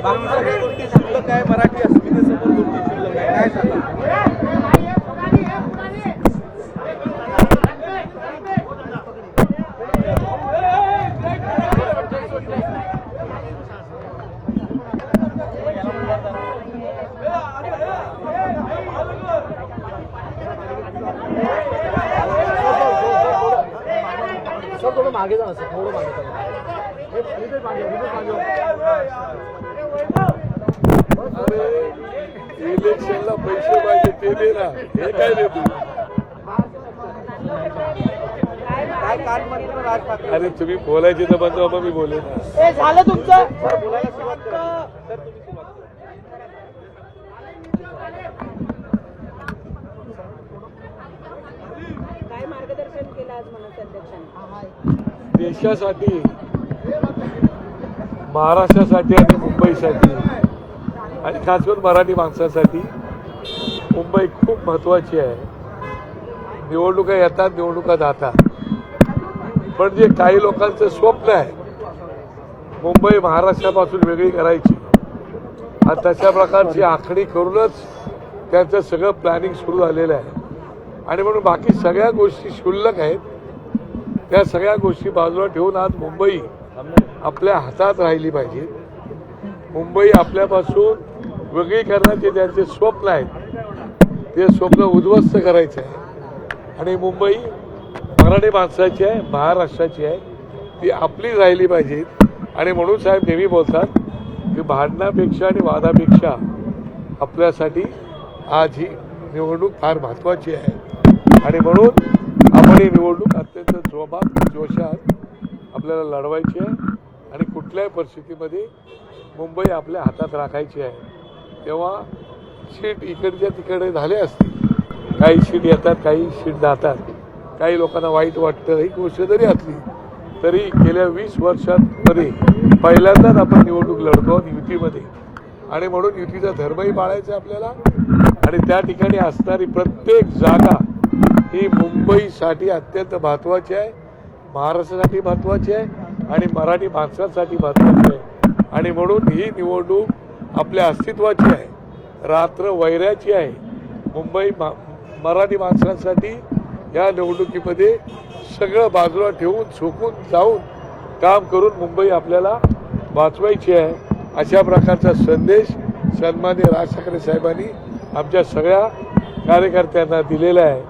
बाकी सगळ्या गोष्टी शिल्लक आहे. मराठी अस्मितेसमोर गोष्टी शिल्लक आहे. काय सांगा? सर थोडं मागे जा सर, थोडं मागे जा. इलेक्शनला पैसे पाहिजे ते दे ना. हे काय रे तू? काय काल म्हटलं राज ठाकरे? अरे तुम्ही बोलायचे तर बंद बाबा, मी बोले ना. हे झालं तुमचं. सर बोलायला सुरुवात करा. सर तुम्ही सुरुवात करा. काय मार्गदर्शन केलं आज मनसे अध्यक्षांनी? देशासाठी, महाराष्ट्रासाठी आणि मुंबईसाठी आणि खास करून मराठी माणसासाठी मुंबई खूप महत्त्वाची आहे. निवडणुका येतात, निवडणुका जातात, पण जे काही लोकांचं स्वप्न आहे मुंबई महाराष्ट्रापासून वेगळी करायची, आणि तशा प्रकारची आखणी करूनच त्यांचं सगळं प्लॅनिंग सुरू झालेलं आहे. आणि म्हणून बाकी सगळ्या गोष्टी क्षुल्लक आहेत, त्या सगळ्या गोष्टी बाजूला ठेवून आज मुंबई आपल्या हातात राहिली पाहिजे. मुंबई आपल्यापासून वेगळी करण्याचे त्यांचे स्वप्न आहेत, ते स्वप्न उद्ध्वस्त करायचं आहे. आणि मुंबई मराठी माणसाची आहे, महाराष्ट्राची आहे, ती आपली राहिली पाहिजे. आणि म्हणून साहेब नेहमी बोलतात की भांडणापेक्षा आणि वादापेक्षा आपल्यासाठी आज ही निवडणूक फार महत्त्वाची आहे. आणि म्हणून आपण ही निवडणूक अत्यंत जोशात आपल्याला लढवायची आहे आणि कुठल्याही परिस्थितीमध्ये मुंबई आपल्या हातात राखायची आहे. तेव्हा सीट इकडच्या तिकडे झाले असतील, काही सीट येतात, काही सीट जातात, काही लोकांना वाईट वाटतं, ही गोष्ट जरी असली तरी गेल्या 20 वर्षांमध्ये पहिल्यांदाच आपण निवडणूक लढतो युतीमध्ये. आणि म्हणून युतीचा धर्मही पाळायचा आपल्याला. आणि त्या ठिकाणी असणारी प्रत्येक जागा ही मुंबईसाठी अत्यंत महत्त्वाची आहे, महाराष्ट्रासाठी महत्त्वाची आहे आणि मराठी माणसांसाठी महत्त्वाची आहे. आणि म्हणून ही निवडणूक आपल्या अस्तित्वाची आहे, रात्र वैऱ्याची आहे. मुंबई मराठी माणसांसाठी या निवडणुकीमध्ये सगळं बाजूला ठेवून झोकून जाऊन काम करून मुंबई आपल्याला वाचवायची आहे. अशा प्रकारचा संदेश सन्माननीय राज ठाकरे साहेबांनी आमच्या सगळ्या कार्यकर्त्यांना दिलेला आहे.